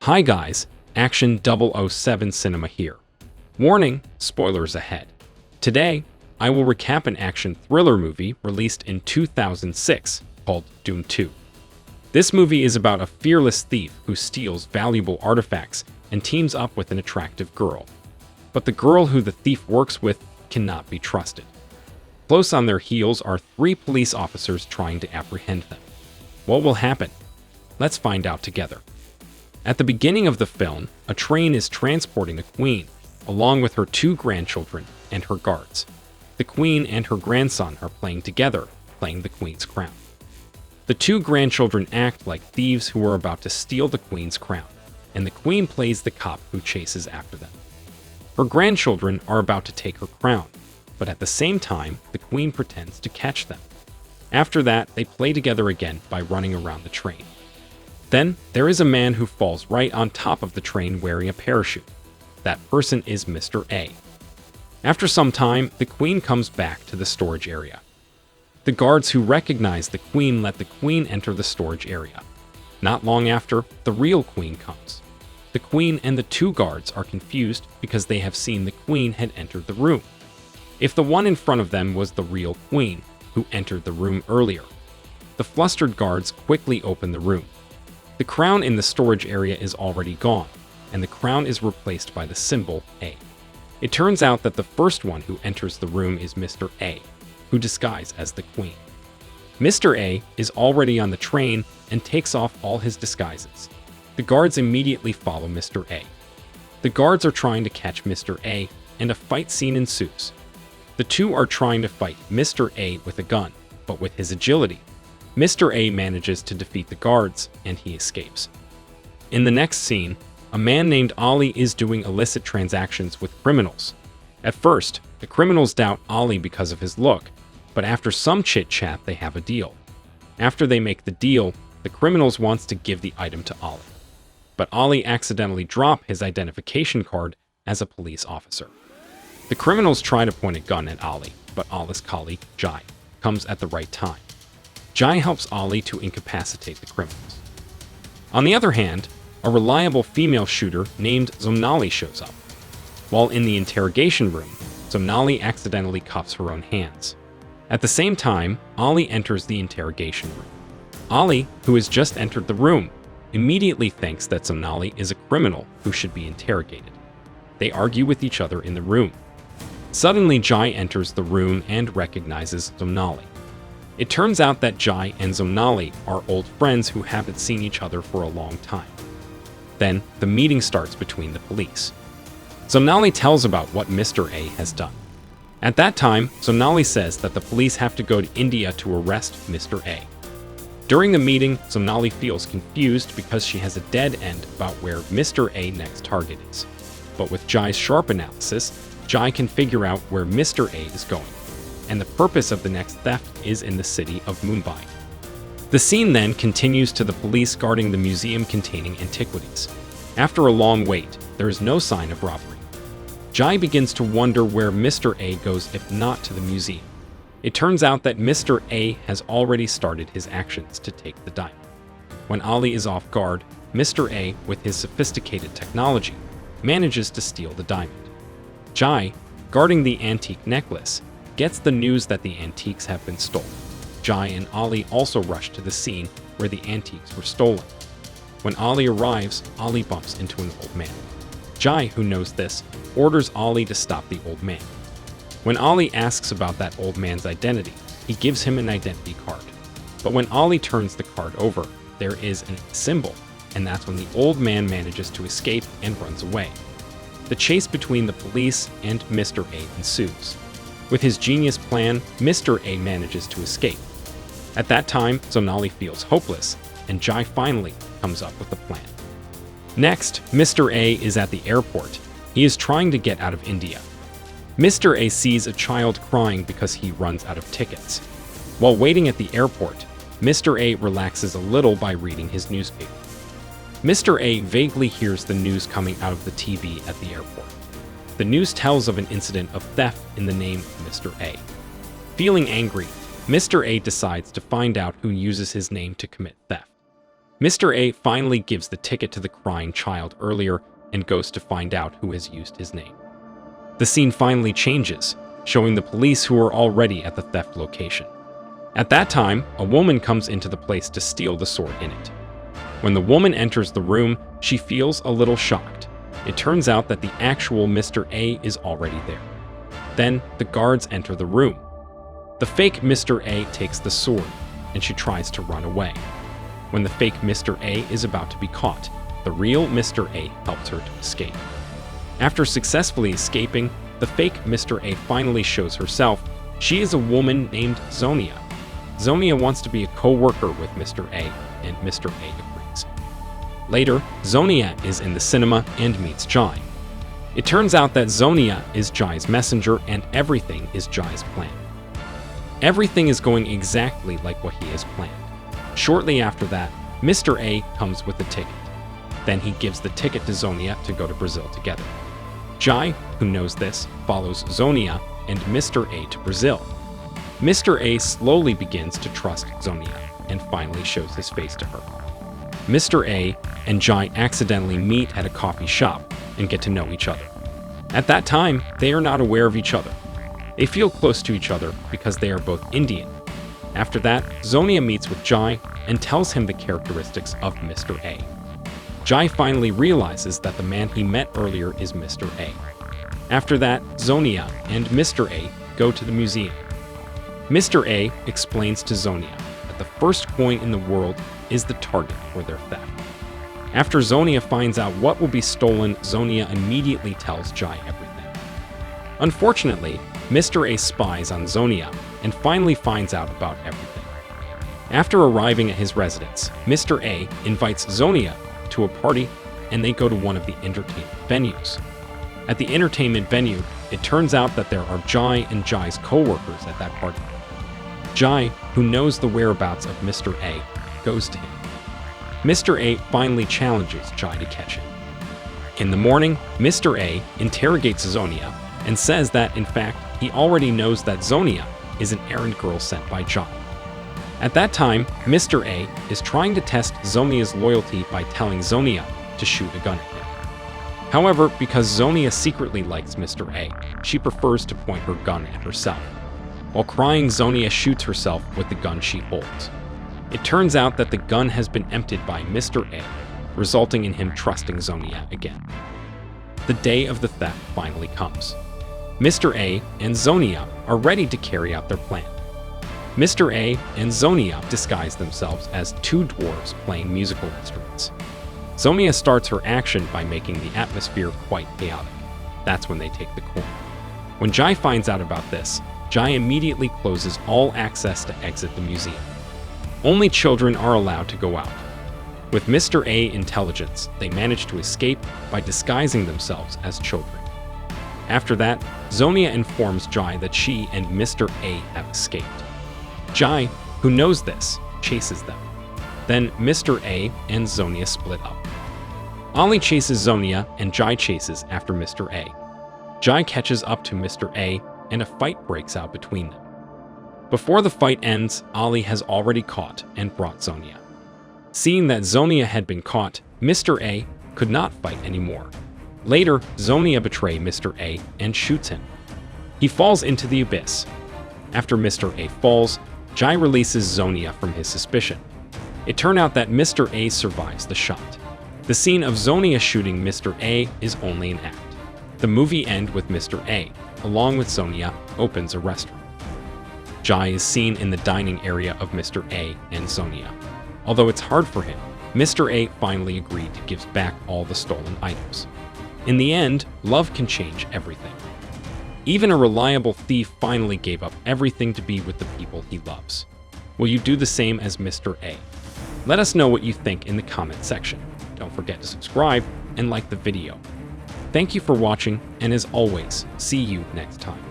Hi guys, Action 007 Cinema here. Warning, spoilers ahead. Today, I will recap an action thriller movie released in 2006 called Doom 2. This movie is about a fearless thief who steals valuable artifacts and teams up with an attractive girl. But the girl who the thief works with cannot be trusted. Close on their heels are 3 police officers trying to apprehend them. What will happen? Let's find out together. At the beginning of the film, a train is transporting a queen, along with her 2 grandchildren and her guards. The queen and her grandson are playing together, playing the queen's crown. The 2 grandchildren act like thieves who are about to steal the queen's crown, and the queen plays the cop who chases after them. Her grandchildren are about to take her crown, but at the same time, the queen pretends to catch them. After that, they play together again by running around the train. Then, there is a man who falls right on top of the train wearing a parachute. That person is Mr. A. After some time, the queen comes back to the storage area. The guards who recognize the queen let the queen enter the storage area. Not long after, the real queen comes. The queen and the 2 guards are confused because they have seen the queen had entered the room. If the one in front of them was the real queen, who entered the room earlier. The flustered guards quickly open the room. The crown in the storage area is already gone, and the crown is replaced by the symbol A. It turns out that the first one who enters the room is Mr. A, who disguises as the queen. Mr. A is already on the train and takes off all his disguises. The guards immediately follow Mr. A. The guards are trying to catch Mr. A, and a fight scene ensues. The 2 are trying to fight Mr. A with a gun, but with his agility, Mr. A manages to defeat the guards, and he escapes. In the next scene, a man named Ali is doing illicit transactions with criminals. At first, the criminals doubt Ali because of his look, but after some chit-chat they have a deal. After they make the deal, the criminals wants to give the item to Ali. But Ali accidentally drops his identification card as a police officer. The criminals try to point a gun at Ali, but Ali's colleague, Jai, comes at the right time. Jai helps Ali to incapacitate the criminals. On the other hand, a reliable female shooter named Zomnali shows up. While in the interrogation room, Zomnali accidentally cuffs her own hands. At the same time, Ali enters the interrogation room. Ali, who has just entered the room, immediately thinks that Zomnali is a criminal who should be interrogated. They argue with each other in the room. Suddenly, Jai enters the room and recognizes Zomnali. It turns out that Jai and Zomnali are old friends who haven't seen each other for a long time. Then, the meeting starts between the police. Zomnali tells about what Mr. A has done. At that time, Zomnali says that the police have to go to India to arrest Mr. A. During the meeting, Zomnali feels confused because she has a dead end about where Mr. A next target is. But with Jai's sharp analysis, Jai can figure out where Mr. A is going, and the purpose of the next theft is in the city of Mumbai. The scene then continues to the police guarding the museum containing antiquities. After a long wait, there is no sign of robbery. Jai begins to wonder where Mr. A goes if not to the museum. It turns out that Mr. A has already started his actions to take the diamond. When Ali is off guard, Mr. A, with his sophisticated technology, manages to steal the diamond. Jai, guarding the antique necklace, gets the news that the antiques have been stolen. Jai and Ali also rush to the scene where the antiques were stolen. When Ali arrives, Ali bumps into an old man. Jai, who knows this, orders Ali to stop the old man. When Ali asks about that old man's identity, he gives him an identity card. But when Ali turns the card over, there is a symbol, and that's when the old man manages to escape and runs away. The chase between the police and Mr. A ensues. With his genius plan, Mr. A manages to escape. At that time, Zomnali feels hopeless, and Jai finally comes up with a plan. Next, Mr. A is at the airport. He is trying to get out of India. Mr. A sees a child crying because he runs out of tickets. While waiting at the airport, Mr. A relaxes a little by reading his newspaper. Mr. A vaguely hears the news coming out of the TV at the airport. The news tells of an incident of theft in the name of Mr. A. Feeling angry, Mr. A decides to find out who uses his name to commit theft. Mr. A finally gives the ticket to the crying child earlier and goes to find out who has used his name. The scene finally changes, showing the police who are already at the theft location. At that time, a woman comes into the place to steal the sword in it. When the woman enters the room, she feels a little shocked. It turns out that the actual Mr. A is already there. Then, the guards enter the room. The fake Mr. A takes the sword, and she tries to run away. When the fake Mr. A is about to be caught, the real Mr. A helps her to escape. After successfully escaping, the fake Mr. A finally shows herself. She is a woman named Zonia. Zonia wants to be a co-worker with Mr. A, and Mr. A agrees. Later, Zonia is in the cinema and meets Jai. It turns out that Zonia is Jai's messenger and everything is Jai's plan. Everything is going exactly like what he has planned. Shortly after that, Mr. A comes with the ticket. Then he gives the ticket to Zonia to go to Brazil together. Jai, who knows this, follows Zonia and Mr. A to Brazil. Mr. A slowly begins to trust Zonia and finally shows his face to her. Mr. A and Jai accidentally meet at a coffee shop and get to know each other. At that time, they are not aware of each other. They feel close to each other because they are both Indian. After that, Zonia meets with Jai and tells him the characteristics of Mr. A. Jai finally realizes that the man he met earlier is Mr. A. After that, Zonia and Mr. A go to the museum. Mr. A explains to Zonia that the first coin in the world is the target for their theft. After Zonia finds out what will be stolen, Zonia immediately tells Jai everything. Unfortunately, Mr. A spies on Zonia and finally finds out about everything. After arriving at his residence, Mr. A invites Zonia to a party and they go to one of the entertainment venues. At the entertainment venue, it turns out that there are Jai and Jai's co-workers at that party. Jai, who knows the whereabouts of Mr. A, goes to him. Mr. A finally challenges Jai to catch him. In the morning, Mr. A interrogates Zonia and says that, in fact, he already knows that Zonia is an errand girl sent by Jai. At that time, Mr. A is trying to test Zonia's loyalty by telling Zonia to shoot a gun at him. However, because Zonia secretly likes Mr. A, she prefers to point her gun at herself. While crying, Zonia shoots herself with the gun she holds. It turns out that the gun has been emptied by Mr. A, resulting in him trusting Zonia again. The day of the theft finally comes. Mr. A and Zonia are ready to carry out their plan. Mr. A and Zonia disguise themselves as two dwarves playing musical instruments. Zonia starts her action by making the atmosphere quite chaotic. That's when they take the coin. When Jai finds out about this, Jai immediately closes all access to exit the museum. Only children are allowed to go out. With Mr. A intelligence, they manage to escape by disguising themselves as children. After that, Zonia informs Jai that she and Mr. A have escaped. Jai, who knows this, chases them. Then Mr. A and Zonia split up. Ali chases Zonia and Jai chases after Mr. A. Jai catches up to Mr. A and a fight breaks out between them. Before the fight ends, Ali has already caught and brought Zonia. Seeing that Zonia had been caught, Mr. A could not fight anymore. Later, Zonia betrays Mr. A and shoots him. He falls into the abyss. After Mr. A falls, Jai releases Zonia from his suspicion. It turned out that Mr. A survives the shot. The scene of Zonia shooting Mr. A is only an act. The movie ends with Mr. A, along with Zonia, opens a restaurant. Jai is seen in the dining area of Mr. A and Zonia. Although it's hard for him, Mr. A finally agreed to give back all the stolen items. In the end, love can change everything. Even a reliable thief finally gave up everything to be with the people he loves. Will you do the same as Mr. A? Let us know what you think in the comment section. Don't forget to subscribe and like the video. Thank you for watching, and as always, see you next time.